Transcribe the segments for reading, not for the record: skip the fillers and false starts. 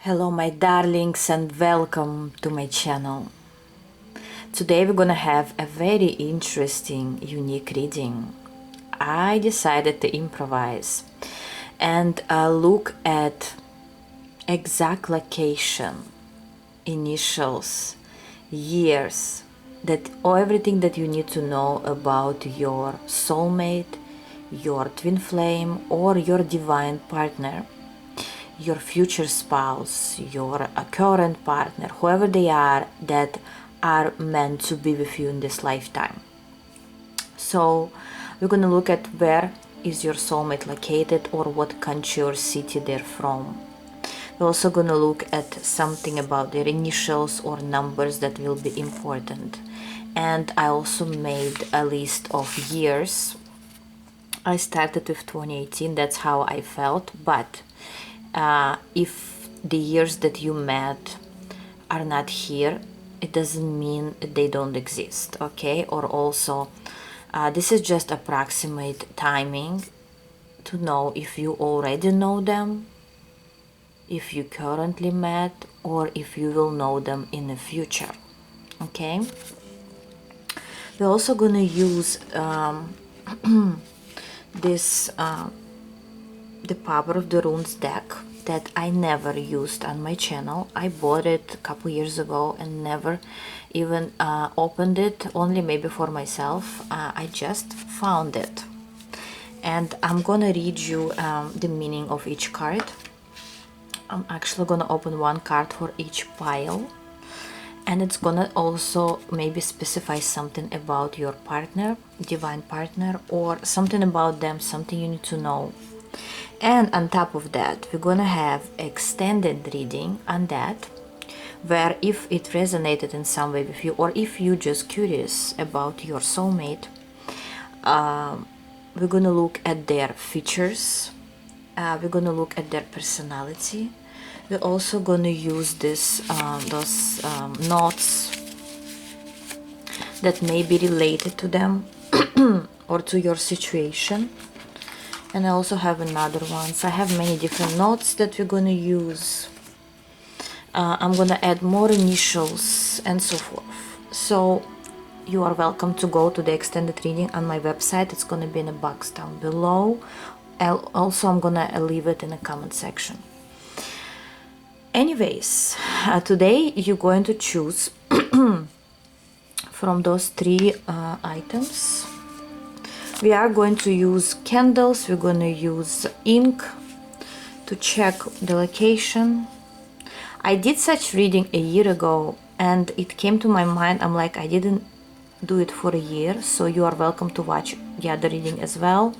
Hello my darlings and welcome to my channel. Today we're gonna have a very interesting, unique reading. I decided to improvise and look at exact location, initials, years, everything that you need to know about your soulmate, your twin flame, or your divine partner, your future spouse, your current partner, whoever they are that are meant to be with you in this lifetime. So we're going to look at where is your soulmate located, or what country or city they're from. We're also going to look at something about their initials or numbers that will be important. And I also made a list of years. I started with 2018, that's how I felt, but if the years that you met are not here, it doesn't mean they don't exist, okay? Or also, this is just approximate timing to know if you already know them, if you currently met, or if you will know them in the future, okay? We're also gonna use this the Power of the Runes deck that I never used on my channel. I bought it a couple years ago and never even opened it, only maybe for myself. I just found it. And I'm gonna read you the meaning of each card. I'm actually gonna open one card for each pile. And it's gonna also maybe specify something about your partner, divine partner, or something about them, something you need to know. And on top of that, we're gonna have extended reading on that, where if it resonated in some way with you, or if you're just curious about your soulmate, we're gonna look at their features, we're gonna look at their personality. We're also gonna use those notes that may be related to them or to your situation. And I also have another one. So I have many different notes that we're gonna use. I'm gonna add more initials and so forth. So you are welcome to go to the extended reading on my website. It's gonna be in a box down below. Also, I'm gonna leave it in the comment section. Anyways, today you're going to choose from those three items. We are going to use candles, we're going to use ink to check the location. I did such reading a year ago and it came to my mind, I'm like, I didn't do it for a year, so you are welcome to watch the other reading as well.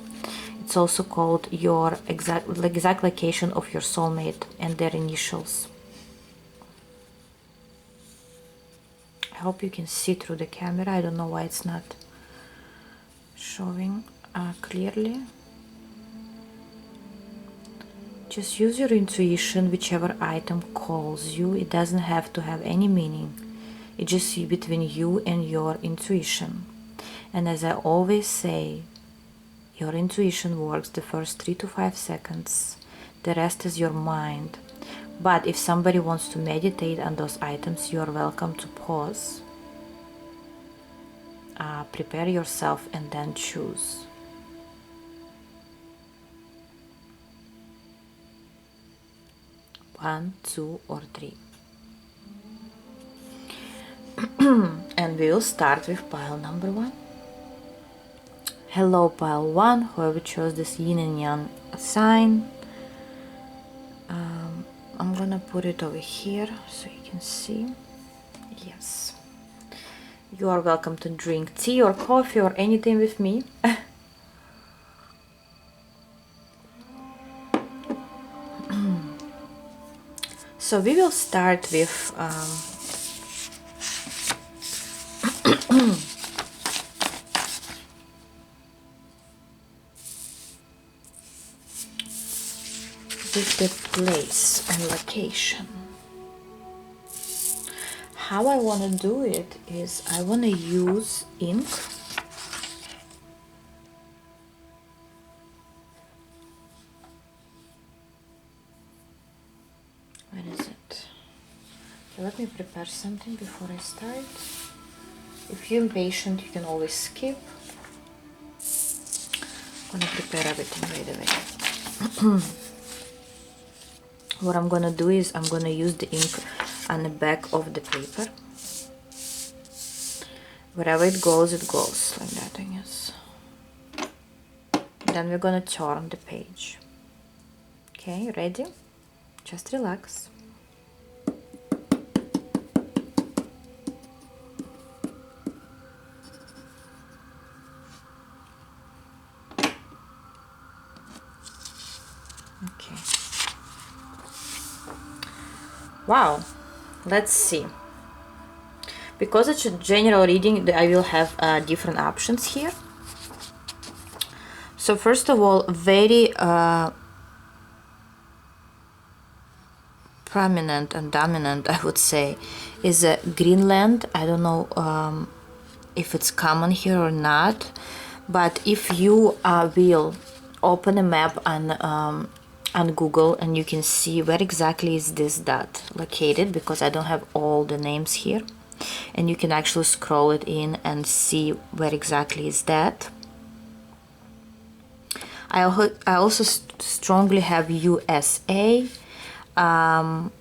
It's also called your exact location of your soulmate and their initials. I hope you can see through the camera. I don't know why it's not showing clearly. Just use your intuition, whichever item calls you. It doesn't have to have any meaning. It's just between you and your intuition. And as I always say, your intuition works the first 3 to 5 seconds. The rest is your mind. But if somebody wants to meditate on those items, you are welcome to pause. Prepare yourself and then choose. One, two, or three. And we'll start with pile number 1. Hello pile 1, whoever chose this yin and yang sign. I'm gonna put it over here so you can see. Yes. You are welcome to drink tea or coffee or anything with me. So we will start with with the place and location. How I want to do it is I want to use ink. Where is it? Let me prepare something before I start. If you're impatient, you can always skip. I'm gonna prepare everything right away. What I'm gonna do is I'm gonna use the ink on the back of the paper. Wherever it goes like that, I guess. Then we're gonna turn the page. Okay, ready? Just relax. Okay. Wow, let's see. Because it's a general reading, I will have different options here. So first of all, very prominent and dominant, I would say, is Greenland. I don't know if it's common here or not, but if you will open a map on Google, and you can see where exactly is this dot located, because I don't have all the names here, and you can actually scroll it in and see where exactly is that. I also strongly have USA, and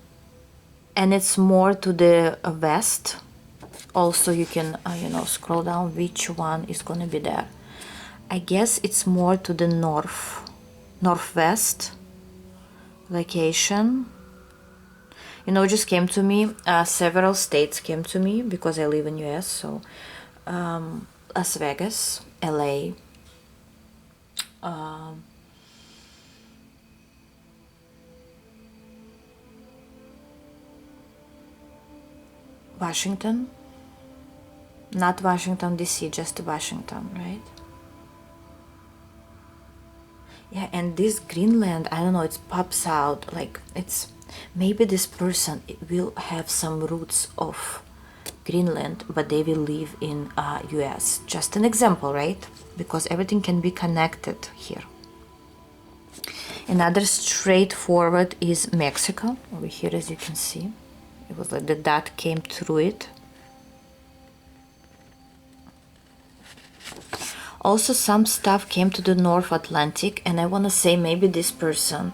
it's more to the west. Also, you can you know, scroll down which one is going to be there. I guess it's more to the northwest location. You know, it just came to me, several states came to me because I live in US. So Las Vegas, LA, Washington, not Washington DC, just Washington, right? Yeah, and this Greenland, I don't know, it pops out like it's, maybe this person will have some roots of Greenland, but they will live in US. Just an example, right? Because everything can be connected here. Another straightforward is Mexico, over here, as you can see. It was like the dot came through it. Also, some stuff came to the North Atlantic, and I want to say maybe this person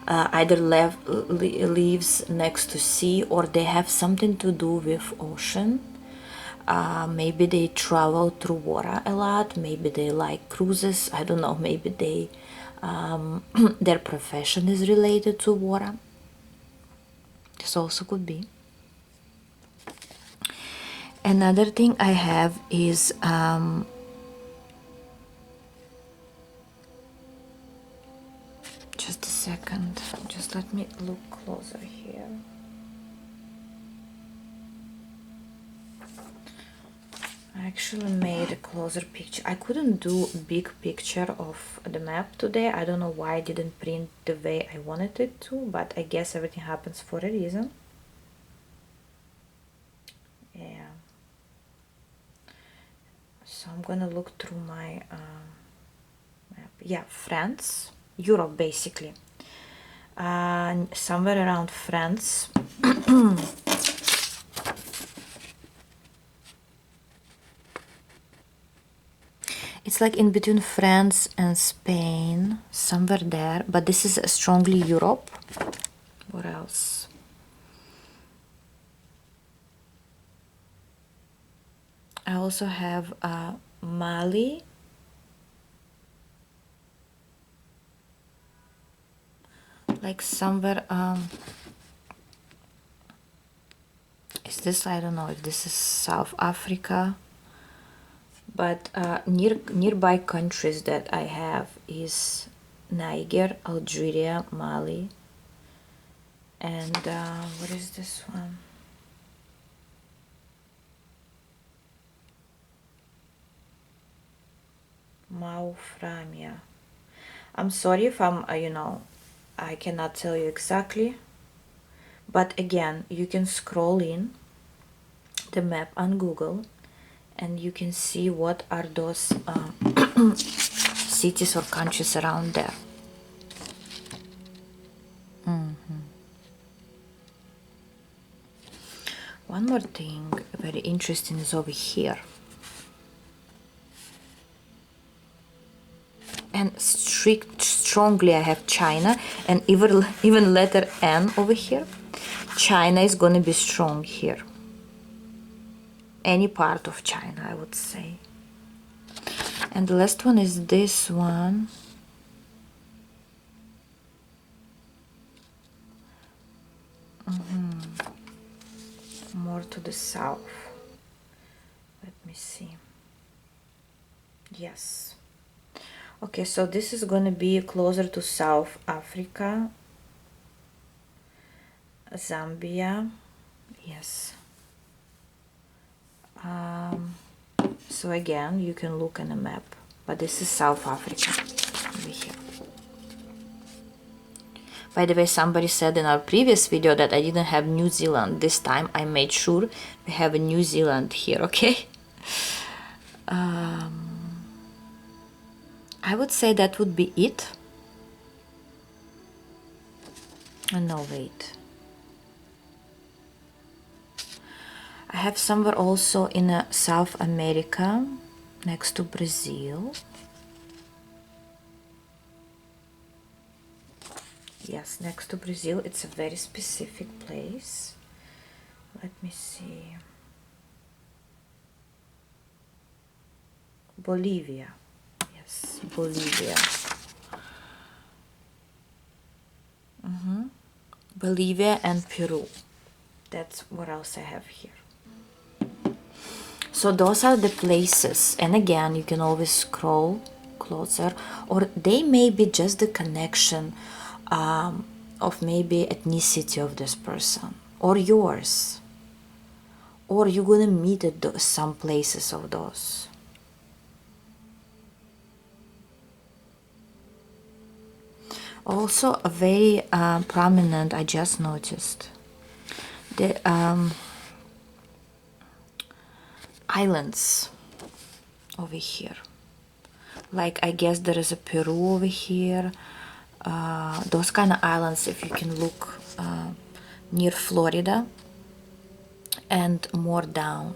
either lives next to sea, or they have something to do with ocean. Maybe they travel through water a lot. Maybe they like cruises. I don't know. Maybe they their profession is related to water. This also could be. Another thing I have is just a second, just let me look closer here. I actually made a closer picture. I couldn't do a big picture of the map today. I don't know why I didn't print the way I wanted it to, but I guess everything happens for a reason. Yeah. So I'm gonna look through my map. Yeah, France, Europe basically. Somewhere around France. It's like in between France and Spain, somewhere there, but this is strongly Europe. What else? I also have Mali. Like somewhere, is this, I don't know if this is South Africa, but nearby countries that I have is Niger, Algeria, Mali, and what is this one? Mauframia. I'm sorry if I'm, you know, I cannot tell you exactly, but again, you can scroll in the map on Google and you can see what are those cities or countries around there. One more thing very interesting is over here. And strongly I have China, and even letter N over here. China is gonna be strong here. Any part of China, I would say. And the last one is this one. More to the south. Let me see. Yes. Okay, so this is gonna be closer to South Africa, Zambia. Yes. So again, you can look on a map, but this is South Africa over here. By the way, somebody said in our previous video that I didn't have New Zealand. This time I made sure we have a New Zealand here, okay? I would say that would be it. Oh, no, wait. I have somewhere also in South America, next to Brazil. Yes, next to Brazil. It's a very specific place. Let me see. Bolivia. Yes, Bolivia. Bolivia and Peru. That's what else I have here. So those are the places, and again you can always scroll closer, or they may be just the connection of maybe ethnicity of this person or yours, or you're gonna meet at some places of those. Also a very prominent, I just noticed, the islands over here. Like, I guess there is a Peru over here. Those kind of islands, if you can look near Florida and more down.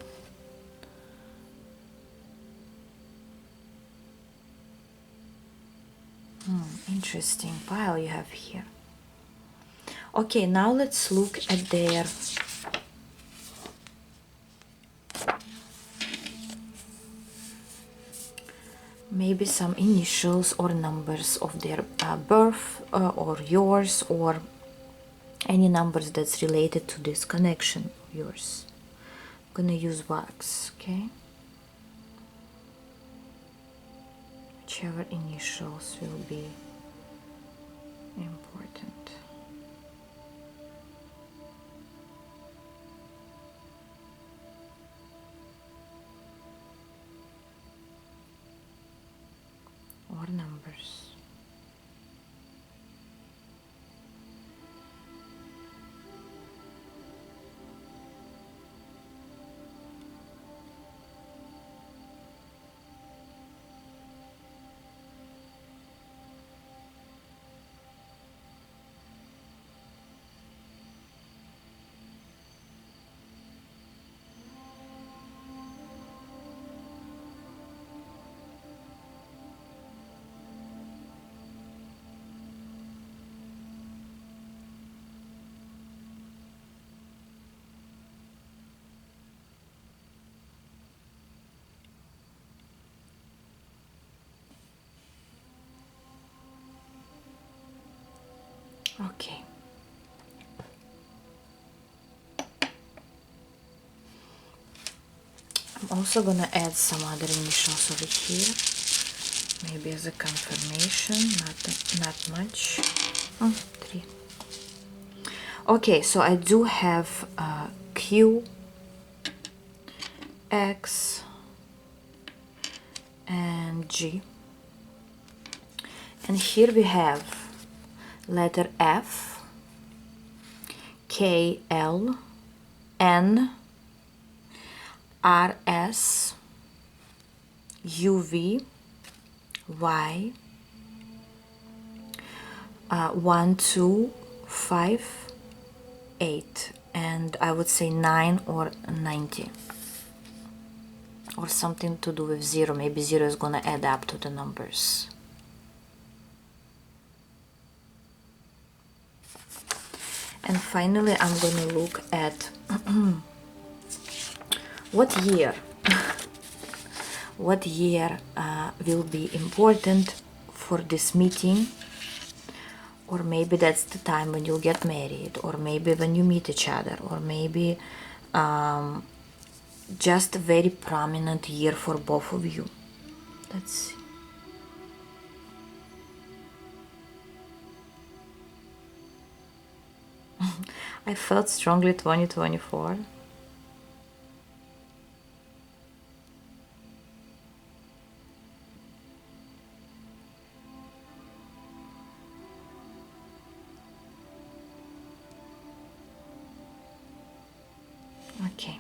Interesting pile you have here. Okay, now let's look at their maybe some initials or numbers of their birth, or yours, or any numbers that's related to this connection of yours. I'm gonna use wax, okay? Whichever initials will be important. Or numbers. Okay. I'm also gonna add some other initials over here, maybe as a confirmation, not much. Oh, 3. Okay, so I do have Q, X, and G, and here we have letter F, K, L, N, R, S, U, V, Y, 1, 2, 5, 8, and I would say 9 or 90, or something to do with 0. Maybe 0 is gonna add up to the numbers. And finally, I'm gonna look at what year what year will be important for this meeting, or maybe that's the time when you'll get married, or maybe when you meet each other, or maybe just a very prominent year for both of you. Let's see. I felt strongly 2024. Okay.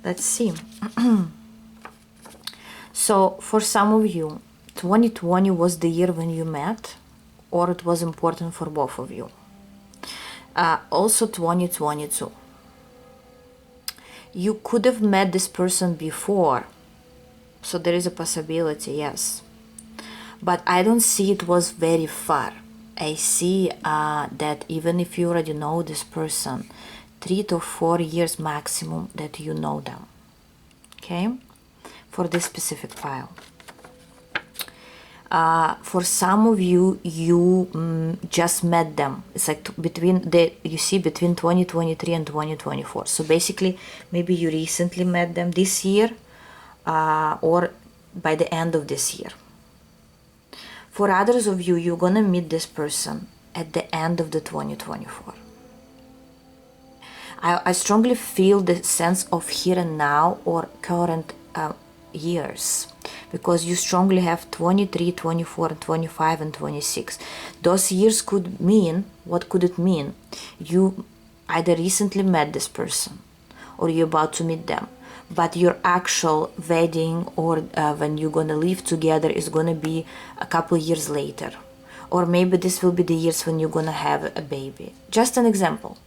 Let's see. So for some of you, 2020 was the year when you met, or it was important for both of you. Also 2022. You could have met this person before, so there is a possibility, yes. But I don't see it was very far. I see that even if you already know this person, 3 to 4 years maximum that you know them. Okay? For this specific file. For some of you, you just met them. It's like between 2023 and 2024. So basically, maybe you recently met them this year, or by the end of this year. For others of you, you're gonna meet this person at the end of the 2024. I strongly feel the sense of here and now, or current years, because you strongly have 23, 24, 25 and 26. Those years could mean, what could it mean? You either recently met this person, or you're about to meet them, but your actual wedding, or when you're gonna live together, is gonna be a couple years later. Or maybe this will be the years when you're gonna have a baby. Just an example,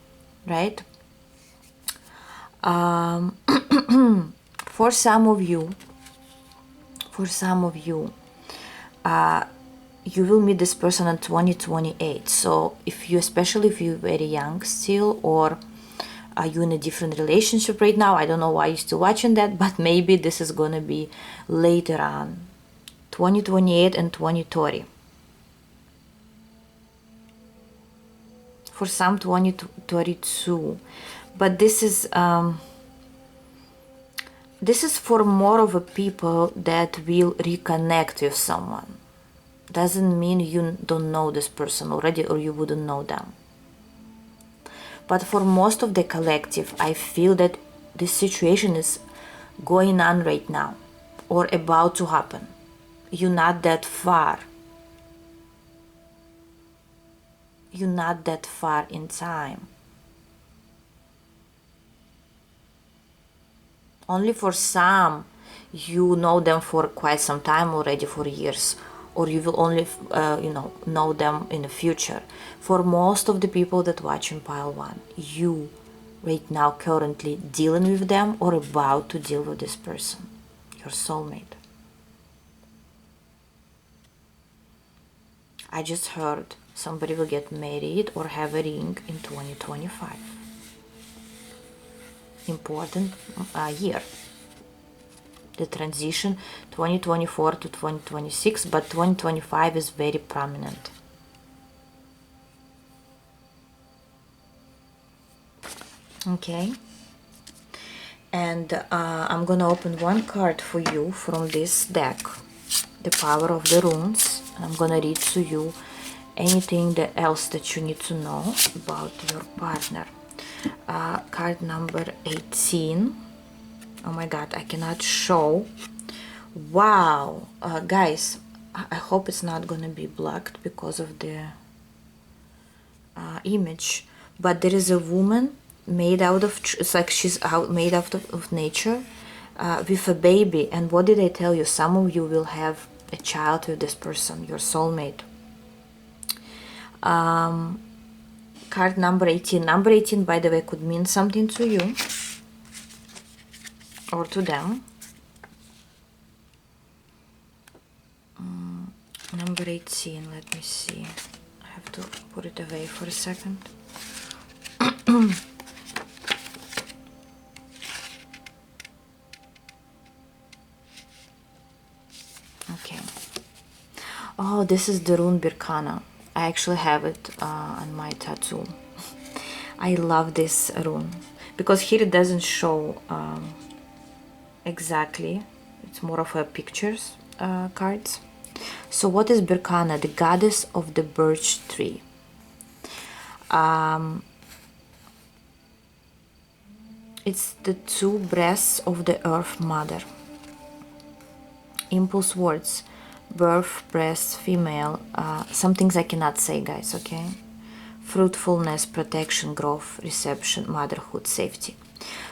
right? For some of you, you will meet this person in 2028. So especially if you're very young still, or are you in a different relationship right now, I don't know why you're still watching that, but maybe this is gonna be later on, 2028 and 2030. For some 2032. But this is for more of a people that will reconnect with someone. Doesn't mean you don't know this person already, or you wouldn't know them. But for most of the collective, I feel that this situation is going on right now, or about to happen. You're not that far. You're not that far in time. Only for some, you know them for quite some time already, for years, or you will only know them in the future. For most of the people that watch in pile 1, you right now currently dealing with them, or about to deal with this person, your soulmate. I just heard somebody will get married or have a ring in 2025. Important year. The transition 2024 to 2026, but 2025 is very prominent. Okay. And I'm gonna open one card for you from this deck, the Power of the Runes. I'm gonna read to you anything else that you need to know about your partner. Card number 18. Oh my god, I cannot show. Wow. Guys, I hope it's not gonna be blocked because of the image, but there is a woman made out of, it's like she's made out of nature, with a baby. And what did I tell you? Some of you will have a child with this person, your soulmate. Card number 18. Number 18, by the way, could mean something to you or to them. Number 18, let me see. I have to put it away for a second. Okay. Oh, this is the rune Birkana. I actually have it on my tattoo. I love this rune because here it doesn't show exactly. It's more of a pictures cards. So what is Birkana? The goddess of the birch tree. It's the two breasts of the earth mother. Impulse words: birth, breast, female. Some things I cannot say, guys, okay? Fruitfulness, protection, growth, reception, motherhood, safety.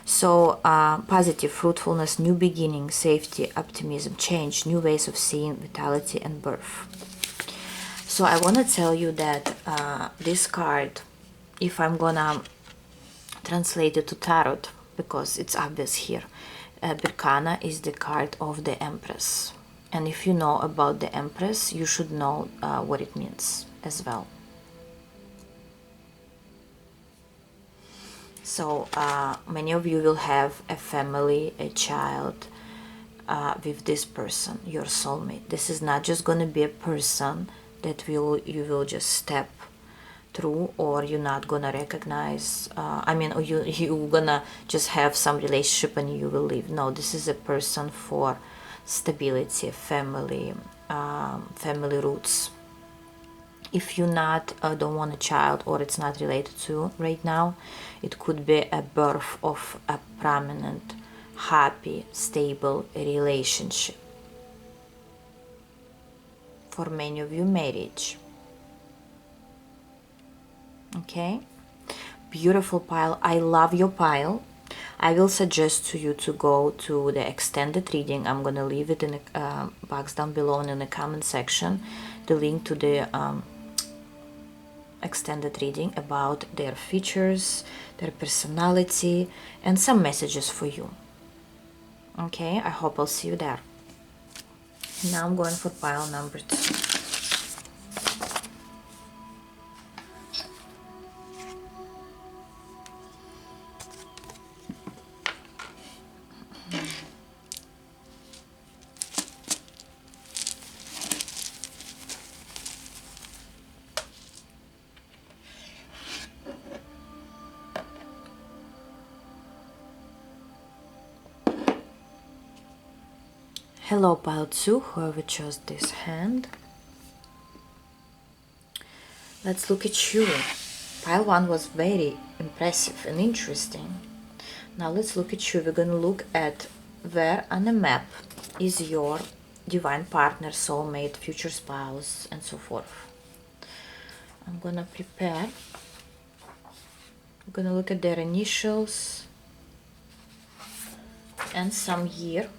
So positive: fruitfulness, new beginning, safety, optimism, change, new ways of seeing, vitality, and birth. So I want to tell you that this card, if I'm gonna translate it to tarot, because it's obvious here, Birkana is the card of the Empress. And if you know about the Empress, you should know what it means as well. So many of you will have a family, a child with this person, your soulmate. This is not just going to be a person that you will just step through, or you're not gonna recognize, or you're gonna just have some relationship and you will leave. No, this is a person for stability, family, family roots. If you don't want a child, or it's not related to right now, it could be a birth of a prominent, happy, stable relationship. For many of you, marriage. Okay, beautiful pile. I love your pile. I will suggest to you to go to the extended reading. I'm gonna leave it in the box down below and in the comment section, the link to the extended reading about their features, their personality, and some messages for you. Okay, I hope I'll see you there. Now I'm going for pile number 2. Hello, pile 2, whoever chose this hand. Let's look at you. Pile 1 was very impressive and interesting. Now let's look at you. We're going to look at where on the map is your divine partner, soulmate, future spouse, and so forth. I'm going to prepare. I'm going to look at their initials and some year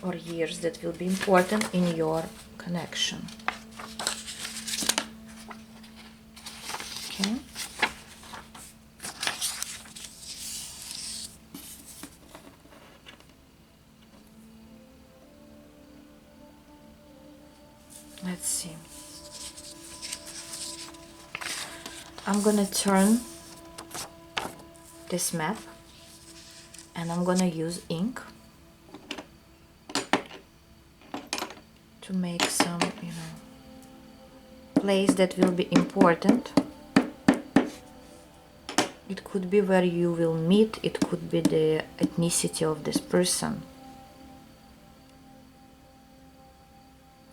or years that will be important in your connection. Okay. Let's see. I'm gonna turn this map and I'm gonna use ink to make some, place that will be important. It could be where you will meet, it could be the ethnicity of this person.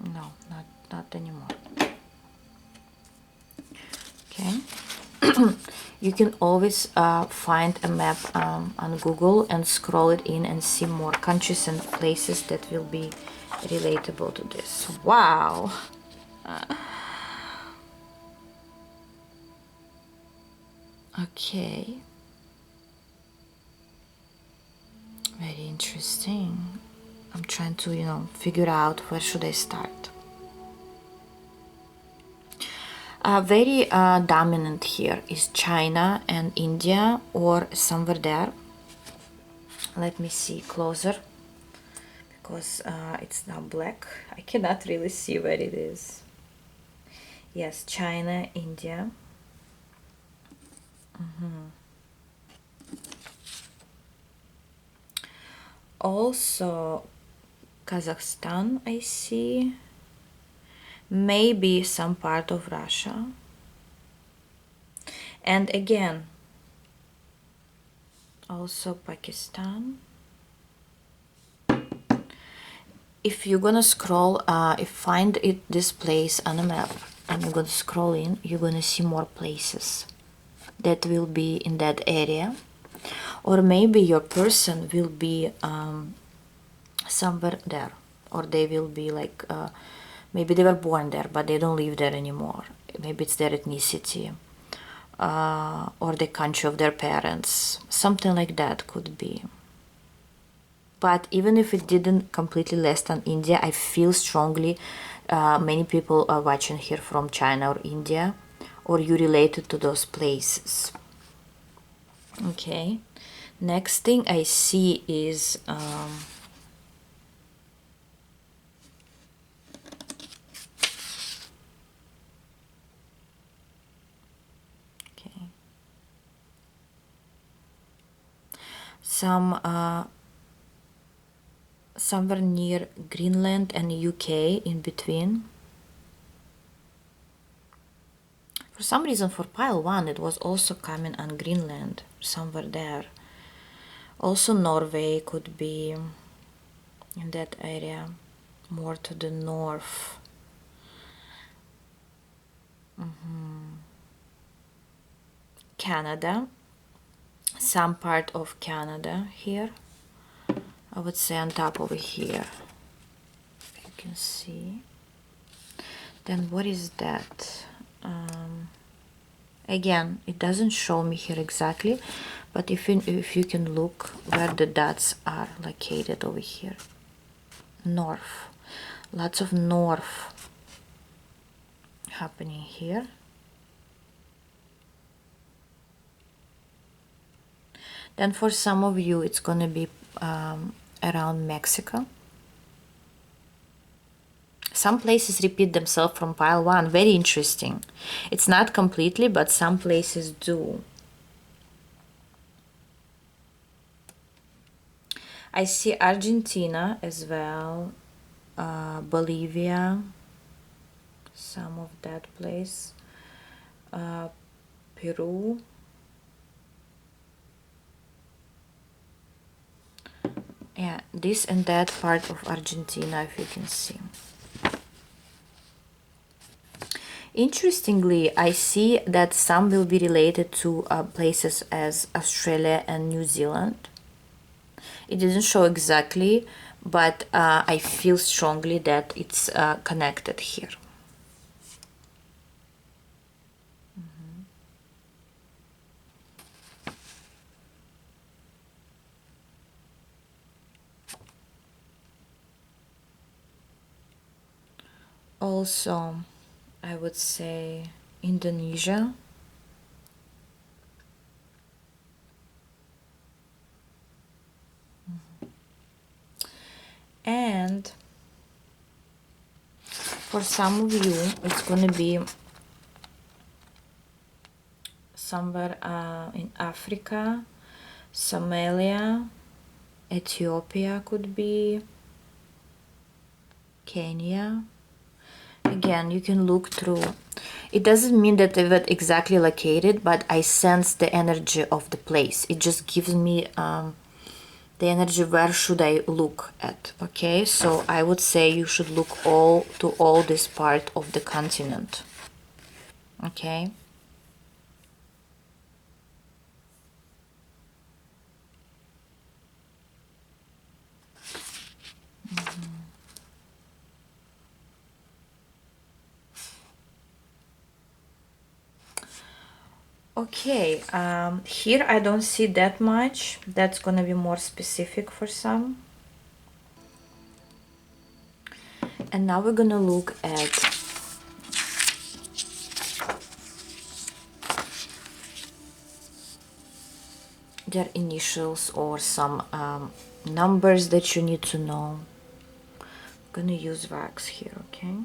No, not anymore. Okay. You can always find a map on Google and scroll it in and see more countries and places that will be relatable to this. Wow. Okay. Very interesting. I'm trying to, figure out where should I start. Very dominant here is China and India, or somewhere there. Let me see closer, because it's now black. I cannot really see where it is. Yes, China, India. Also Kazakhstan, I see. Maybe some part of Russia. And again, also Pakistan. If you're gonna scroll, if find it this place on a map and you're gonna scroll in, you're gonna see more places that will be in that area. Or maybe your person will be somewhere there, or they will be like maybe they were born there but they don't live there anymore. Maybe it's their ethnicity, or the country of their parents, something like that could be. But even if it didn't completely list on India, I feel strongly many people are watching here from China or India, or you related to those places. Okay, next thing I see is okay, some somewhere near Greenland and UK in between. For some reason for pile 1 it was also coming on Greenland, somewhere there. Also Norway could be in that area, more to the north. Canada, some part of Canada here. I would say on top over here, if you can see. Then what is that? Again, it doesn't show me here exactly, but if you can look where the dots are located over here. North, lots of north happening here. Then for some of you it's gonna be around Mexico. Some places repeat themselves from pile 1. Very interesting. It's not completely, but some places do. I see Argentina as well, Bolivia, some of that place, Peru. Yeah, this and that part of Argentina, if you can see. Interestingly, I see that some will be related to places as Australia and New Zealand. It didn't show exactly, but I feel strongly that it's connected here. Also, I would say Indonesia. And for some of you, it's gonna be somewhere in Africa, Somalia, Ethiopia could be, Kenya. Again, you can look through. It doesn't mean that they were exactly located, but I sense the energy of the place. It just gives me the energy, where should I look at. Okay, so I would say you should look to all this part of the continent. Okay. Okay, here I don't see that much. That's gonna be more specific for some. And now we're gonna look at their initials or some numbers that you need to know. I'm gonna use wax here, okay?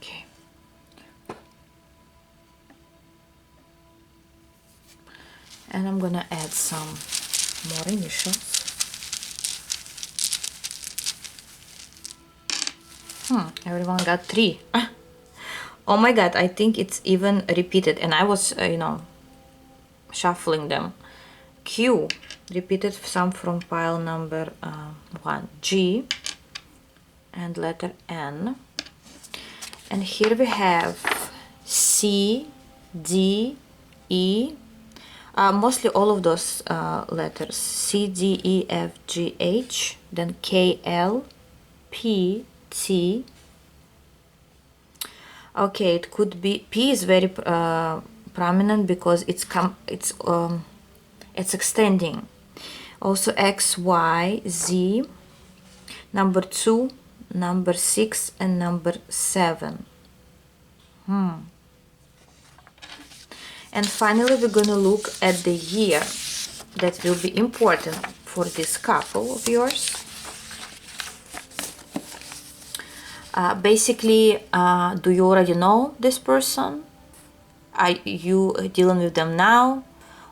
Okay. And I'm gonna add some more initials. Everyone got 3. Oh my god, I think it's even repeated, and I was, you know, shuffling them. Q, repeated some from pile number 1. G, and letter N. And here we have C, D, E, mostly all of those letters. C, D, E, F, G, H, then K, L, P, T. Okay, it could be P is very prominent because it's extending. Also X, Y, Z, number 2, number 6, and number 7. And finally, we're gonna look at the year that will be important for this couple of yours. Basically, do you already know this person? Are you dealing with them now,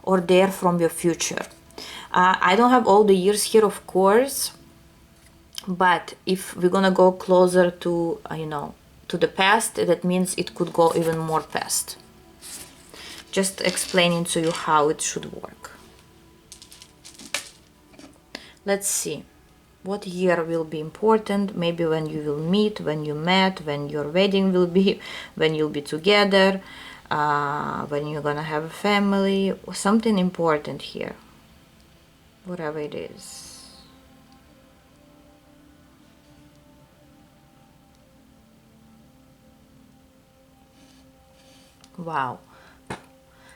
or they're from your future? I don't have all the years here, of course, but if we're gonna go closer to, you know, to the past, that means it could go even more past. Just explaining to you how it should work. Let's see. What year will be important? Maybe when you will meet, when you met, when your wedding will be, when you'll be together, when you're gonna have a family, something important here. Whatever it is. Wow.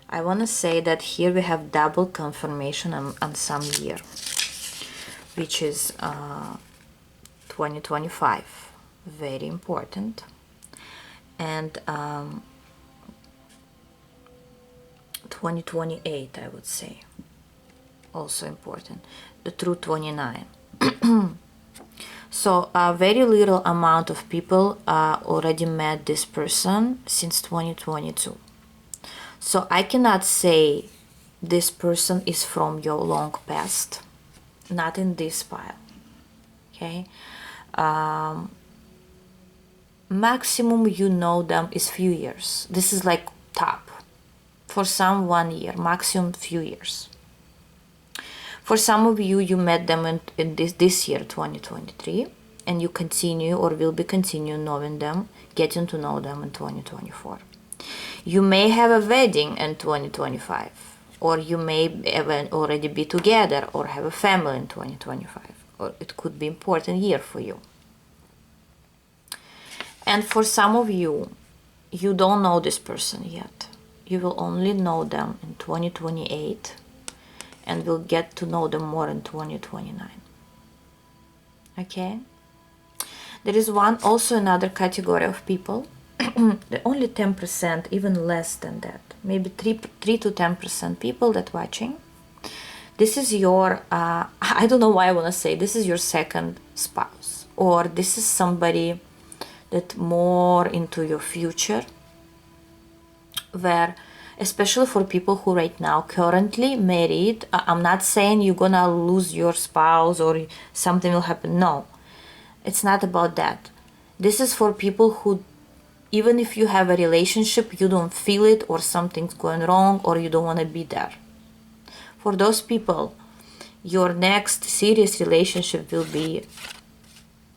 I want to say that here we have double confirmation on some year, which is 2025, very important, and 2028, I would say, also important, the true 29. So a very little amount of people already met this person since 2022. So I cannot say this person is from your long past, not in this pile, okay? Maximum you know them is few years. This is like top. For some 1 year, maximum few years. For some of you, you met them in this year, 2023, and you continue or will be continue knowing them, getting to know them in 2024. You may have a wedding in 2025, or you may even already be together or have a family in 2025, or it could be important year for you. And for some of you, you don't know this person yet. You will only know them in 2028 and will get to know them more in 2029. Okay? There is also another category of people, only 10%, even less than that, maybe 3 to 10% people that watching. This is your, I don't know why I want to say, this is your second spouse, or this is somebody that more into your future, where, especially for people who right now currently married, I'm not saying you're gonna lose your spouse or something will happen. No, it's not about that. This is for people who, even if you have a relationship, you don't feel it, or something's going wrong, or you don't want to be there. For those people, your next serious relationship will be,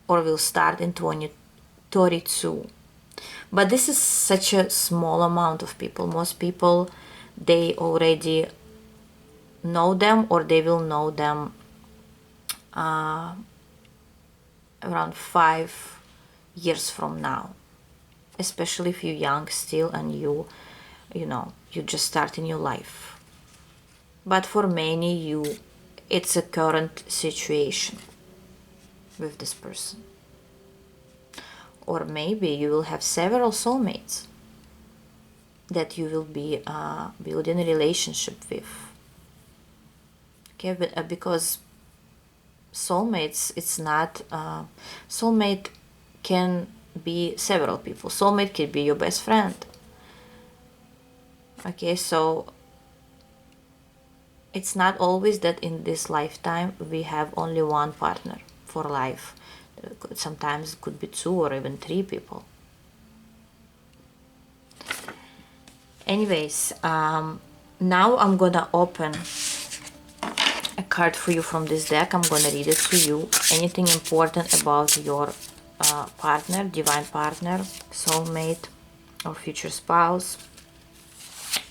or will start in 2032. But this is such a small amount of people. Most people, they already know them, or they will know them around 5 years from now, especially if you're young still and you just starting your life. But for many, it's a current situation with this person. Or maybe you will have several soulmates that you will be building a relationship with. Okay, because soulmates, it's not soulmate can be several people. Soulmate can be your best friend. Okay, so it's not always that in this lifetime we have only one partner for life. Sometimes it could be 2 or even 3 people. Anyways, now I'm gonna open a card for you from this deck. I'm gonna read it to you. Anything important about your partner, divine partner, soulmate, or future spouse.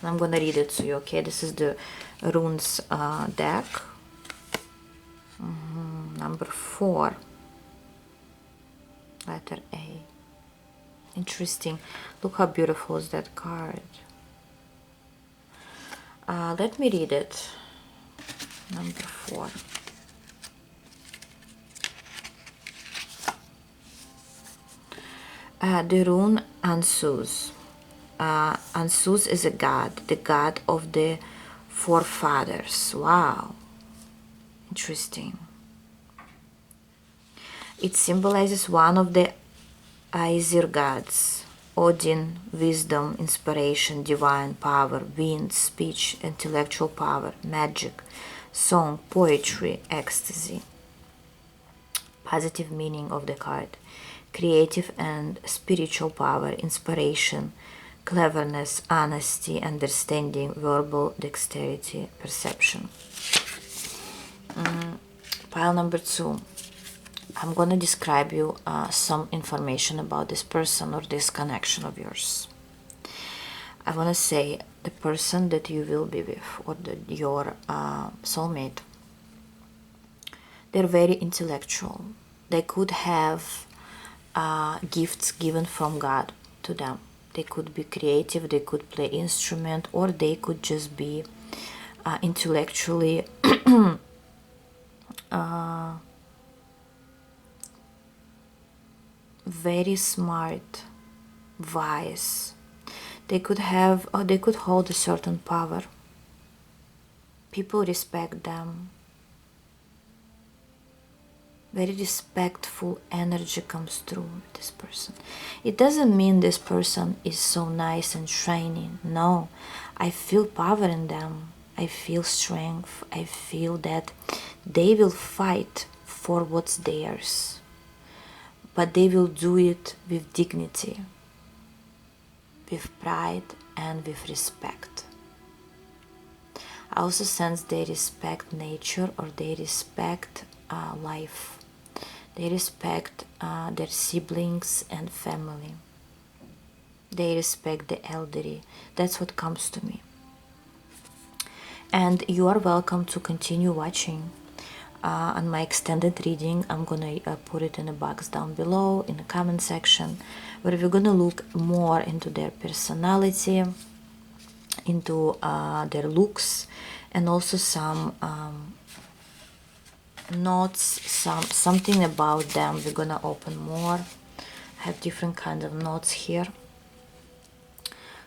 I'm gonna read it to you, okay? This is the runes deck. Number 4. Letter A. Interesting. Look how beautiful is that card. Let me read it. Number 4. The rune Ansuz. Ansuz is a god, the god of the forefathers. Wow. Interesting. It symbolizes one of the Aesir gods. Odin, wisdom, inspiration, divine power, wind, speech, intellectual power, magic, song, poetry, ecstasy. Positive meaning of the card. Creative and spiritual power, inspiration, cleverness, honesty, understanding, verbal dexterity, perception. Pile number 2. I'm gonna describe you some information about this person or this connection of yours. I wanna say the person that you will be with, or your soulmate, they're very intellectual. They could have gifts given from God to them. They could be creative, they could play instrument, or they could just be intellectually very smart, wise. They could have, or they could hold a certain power. People respect them. Very respectful energy comes through with this person. It doesn't mean this person is so nice and shiny. No, I feel power in them. I feel strength. I feel that they will fight for what's theirs. But they will do it with dignity, with pride, and with respect. I also sense they respect nature, or they respect life. They respect their siblings and family. They respect the elderly. That's what comes to me. And you are welcome to continue watching. On my extended reading, I'm gonna put it in a box down below in the comment section, where we're gonna look more into their personality, into their looks, and also some notes, something about them. We're gonna open more. I have different kinds of notes here,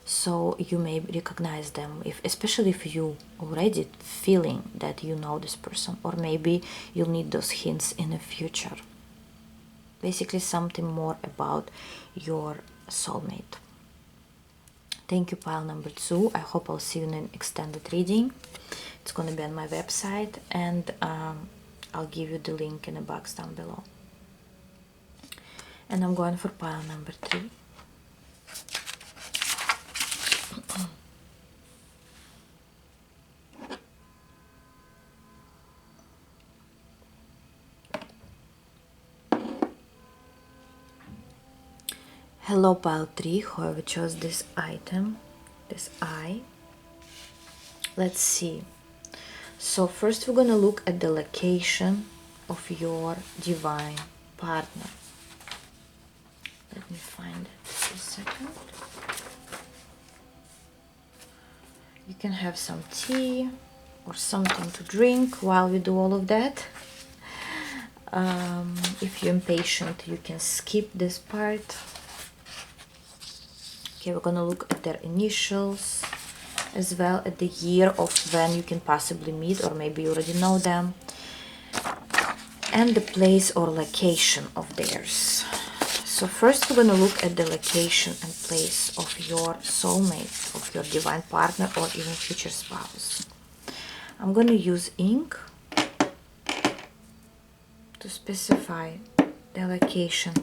so you may recognize them, especially if you already feeling that you know this person, or maybe you'll need those hints in the future. Basically something more about your soulmate. Thank you, pile number 2. I hope I'll see you in an extended reading. It's gonna be on my website, and I'll give you the link in the box down below. And I'm going for pile number 3. Hello, pile 3, whoever chose this item, this eye. Let's see. So first we're gonna look at the location of your divine partner. Let me find it just a second. You can have some tea or something to drink while we do all of that. If you're impatient, you can skip this part. Okay, we're gonna look at their initials, as well as the year of when you can possibly meet, or maybe you already know them, and the place or location of theirs. So first we're gonna look at the location and place of your soulmate, of your divine partner, or even future spouse. I'm gonna use ink to specify the location.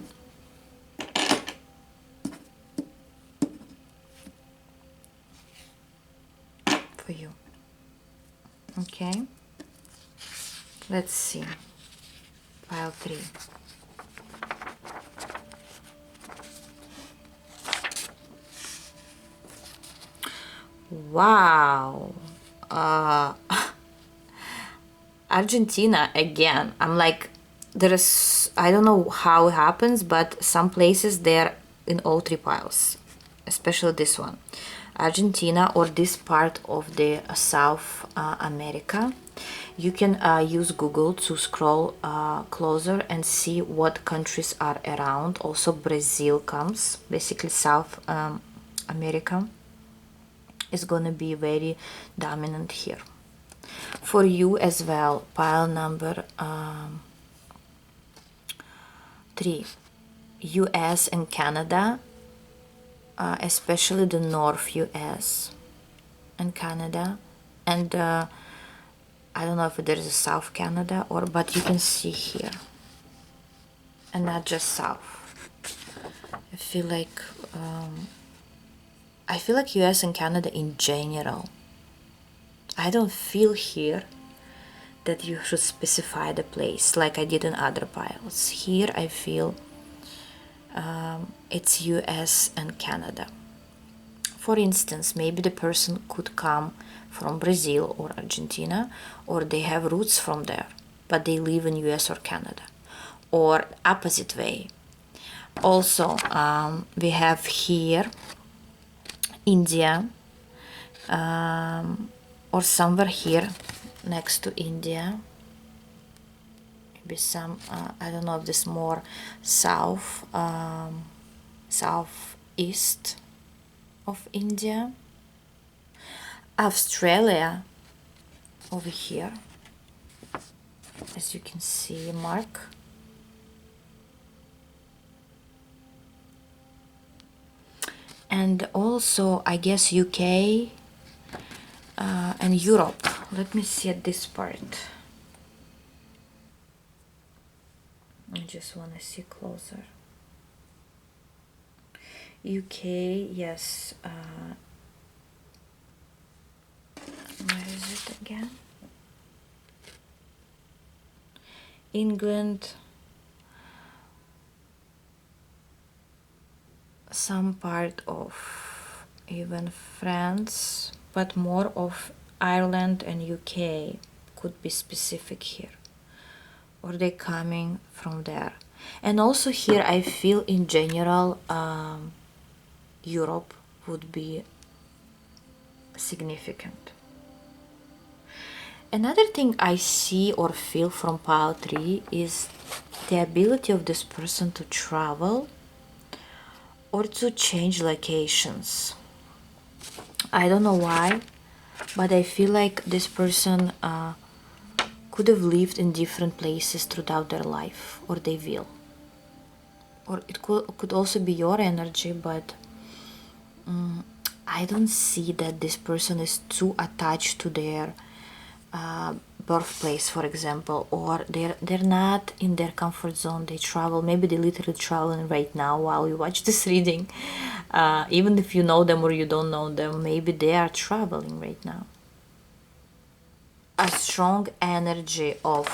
For you. Okay, let's see. Pile 3. Wow. Argentina again. I'm like, I don't know how it happens, but some places they're in all 3 piles, especially this one. Argentina, or this part of the South America. You can use Google to scroll closer and see what countries are around. Also Brazil comes, basically South America is gonna be very dominant here. For you as well, pile number 3, US and Canada, especially the North US and Canada, and I don't know if there's a South Canada, but you can see here, and not just South. I feel like US and Canada in general. I don't feel here that you should specify the place like I did in other piles. Here I feel it's US and Canada. For instance, maybe the person could come from Brazil or Argentina, or they have roots from there, but they live in US or Canada, or opposite way. Also, we have here India, or somewhere here next to India. Maybe some, I don't know if this more south, southeast of India. Australia over here, as you can see, mark. And also I guess UK and Europe. Let me see at this part. I just want to see closer. UK, yes. Where is it again? England, some part of even France, but more of Ireland and UK could be specific here, or they coming from there. And also here I feel in general Europe would be significant. Another thing I see or feel from pile 3 is the ability of this person to travel or to change locations. I don't know why, but I feel like this person could have lived in different places throughout their life, or they will. Or it could also be your energy, but I don't see that this person is too attached to their birthplace, for example, or they're not in their comfort zone. They travel, maybe they literally traveling right now while you watch this reading. Even if you know them or you don't know them, maybe they are traveling right now. A strong energy of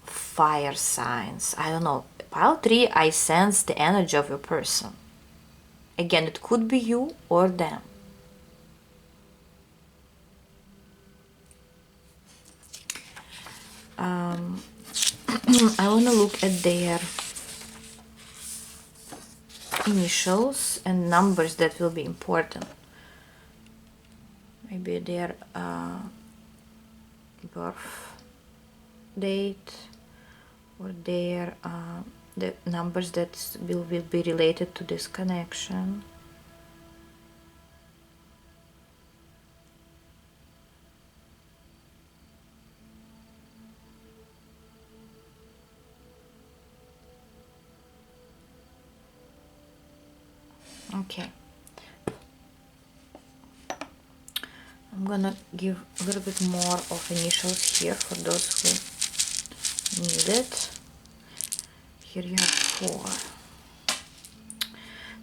fire signs. I don't know. Pile 3, I sense the energy of a person. Again, it could be you or them. I want to look at their initials and numbers that will be important. Maybe their birth date, or their the numbers that will be related to this connection. Okay, I'm gonna give a little bit more of initials here for those who need it. Here you have 4.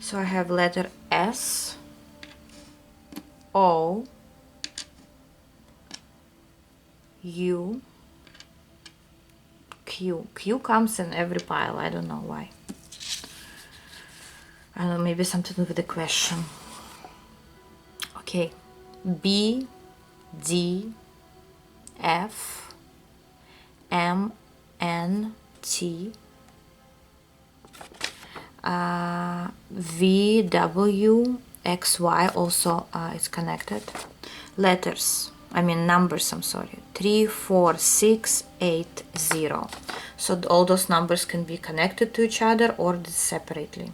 So I have letter S, O, U, Q. Q comes in every pile, I don't know why. I don't know, maybe something with the question. Okay, B, D, F, M, N, T, V, W, X, Y also is connected. Letters, I mean numbers, I'm sorry. 3, 4, 6, 8, 0. So all those numbers can be connected to each other or separately.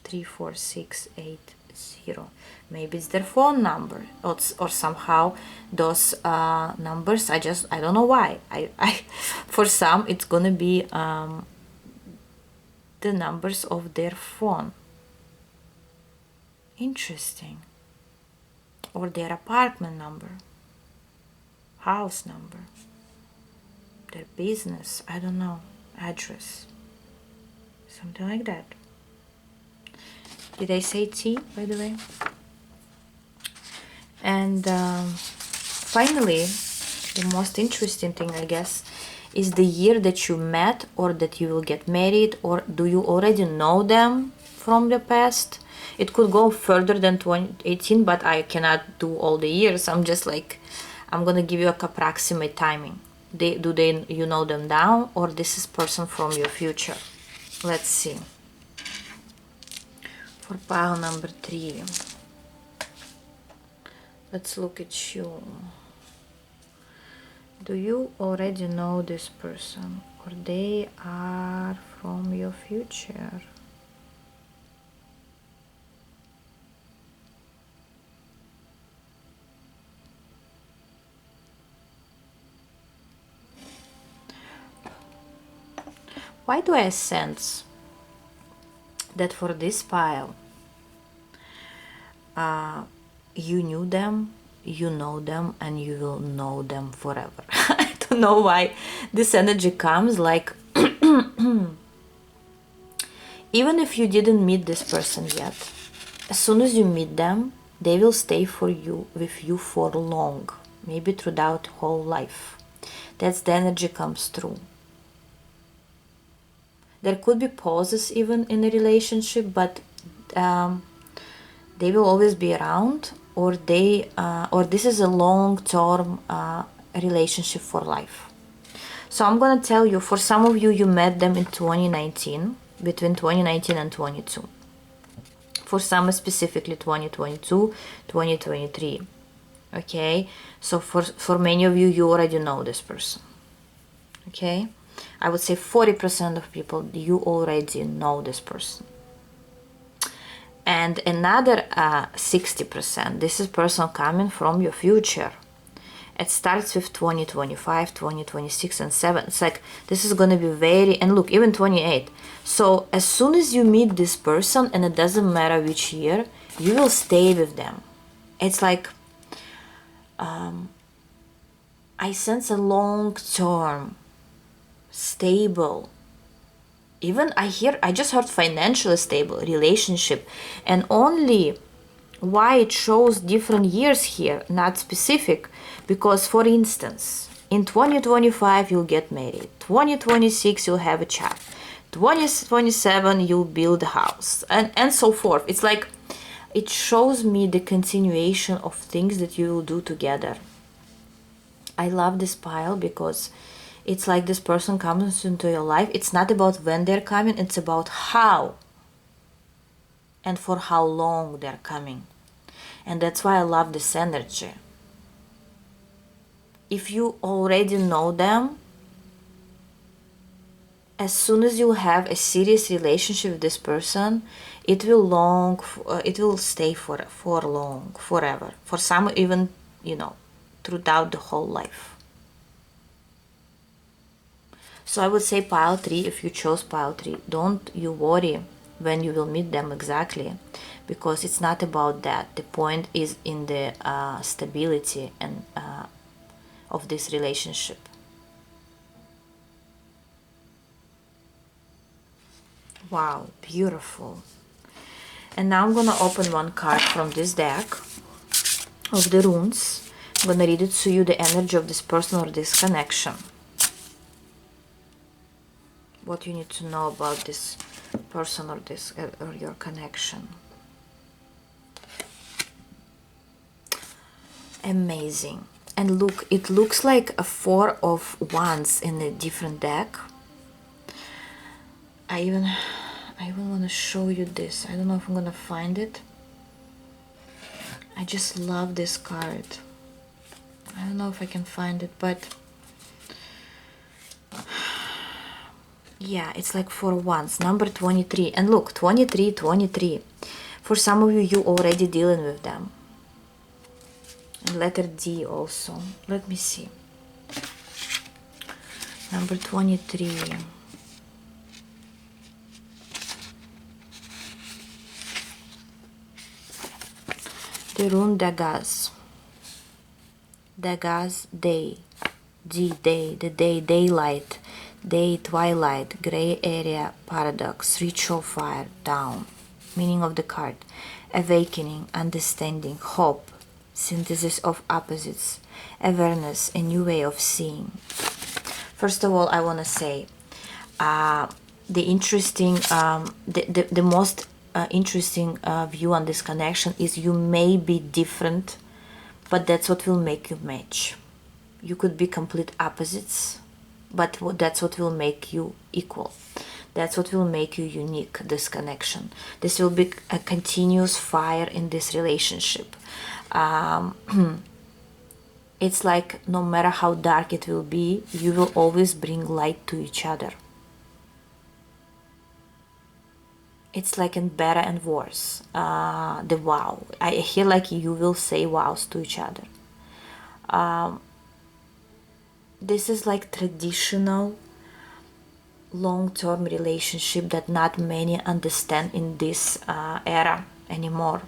3, 4, 6, 8, 0. Maybe it's their phone number, or somehow those numbers, I don't know why. For some it's gonna be the numbers of their phone. Interesting. Or their apartment number, house number, their business, I don't know, address, something like that. Did I say T, by the way? And finally, the most interesting thing, I guess, is the year that you met, or that you will get married, or do you already know them from the past? It could go further than 2018, but I cannot do all the years. I'm just like, I'm gonna give you a approximate timing. You know them now, or this is person from your future? Let's see. For pile number 3, let's look at you. Do you already know this person, or they are from your future? Why do I sense that for this pile, you knew them, you know them, and you will know them forever? I don't know why this energy comes, like even if you didn't meet this person yet, as soon as you meet them, they will stay with you for long, maybe throughout whole life. That's the energy comes through. There could be pauses even in a relationship, but they will always be around, or this is a long-term relationship for life. So I'm gonna tell you, for some of you, you met them in 2019, between 2019 and 22. For some specifically 2022, 2023. Okay, so for many of you, you already know this person. Okay, I would say 40% of people, you already know this person. And another 60%, this is person coming from your future. It starts with 2025, 2026, and 7. It's like, this is going to be very, and look, even 28. So as soon as you meet this person, and it doesn't matter which year, you will stay with them. It's like, I sense a long-term, stable, even I just heard financially stable relationship. And only why it shows different years here, not specific, because for instance, in 2025 you'll get married, 2026 you'll have a child, 2027 you'll build a house, and so forth. It's like, it shows me the continuation of things that you will do together. I love this pile because it's like this person comes into your life. It's not about when they're coming, it's about how and for how long they're coming. And that's why I love this energy. If you already know them, as soon as you have a serious relationship with this person, it will stay for long, forever. For some even, throughout the whole life. So I would say pile 3, if you chose pile 3, don't you worry when you will meet them exactly, because it's not about that. The point is in the stability and of this relationship. Wow, beautiful. And now I'm gonna open one card from this deck of the runes. I'm gonna read it to you, the energy of this person or this connection. What you need to know about this person or this or your connection. Amazing. And look, it looks like a 4 of Wands in a different deck. I even want to show you this. I don't know if I'm gonna find it. I just love this card. I don't know if I can find it, but yeah, it's like 4 Wands, number 23. And look, 23, 23. For some of you, you already dealing with them. And letter D also. Let me see. Number 23. The rune Dagaz. Dagaz, day. D, day, the day, daylight. Day, twilight, gray area, paradox, ritual fire, down. Meaning of the card. Awakening, understanding, hope, synthesis of opposites, awareness, a new way of seeing. First of all, I want to say the interesting, the most interesting view on this connection is you may be different, but that's what will make you match. You could be complete opposites, but that's what will make you equal. That's what will make you unique, this connection. This will be a continuous fire in this relationship. It's like no matter how dark it will be, you will always bring light to each other. It's like in better and worse. The wow. I hear like you will say wows to each other. This is like traditional long-term relationship that not many understand in this era anymore.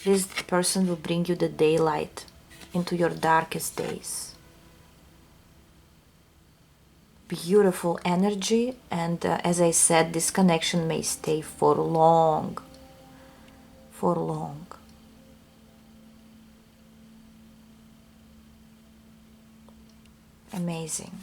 This person will bring you the daylight into your darkest days. Beautiful energy, and as I said, this connection may stay for long. For long. Amazing.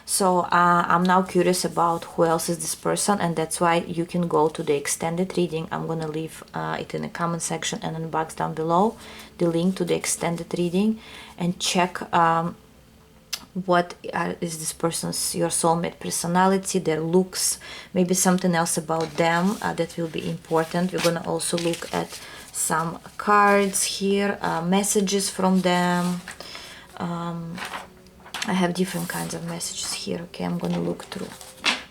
So I'm now curious about who else is this person, and that's why you can go to the extended reading. I'm gonna leave it in the comment section and in the box down below, the link to the extended reading, and check what is this person's, your soulmate personality, their looks, maybe something else about them that will be important. We're gonna also look at some cards here, messages from them. I have different kinds of messages here. Okay, I'm gonna look through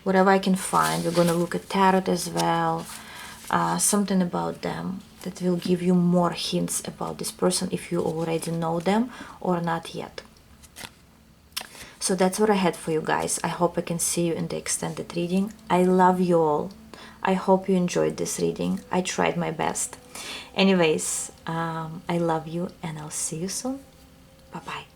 whatever I can find. We're gonna look at tarot as well, something about them that will give you more hints about this person if you already know them or not yet. So that's what I had for you guys. I hope I can see you in the extended reading. I love you all. I hope you enjoyed this reading. I tried my best. Anyways, I love you and I'll see you soon. Bye-bye.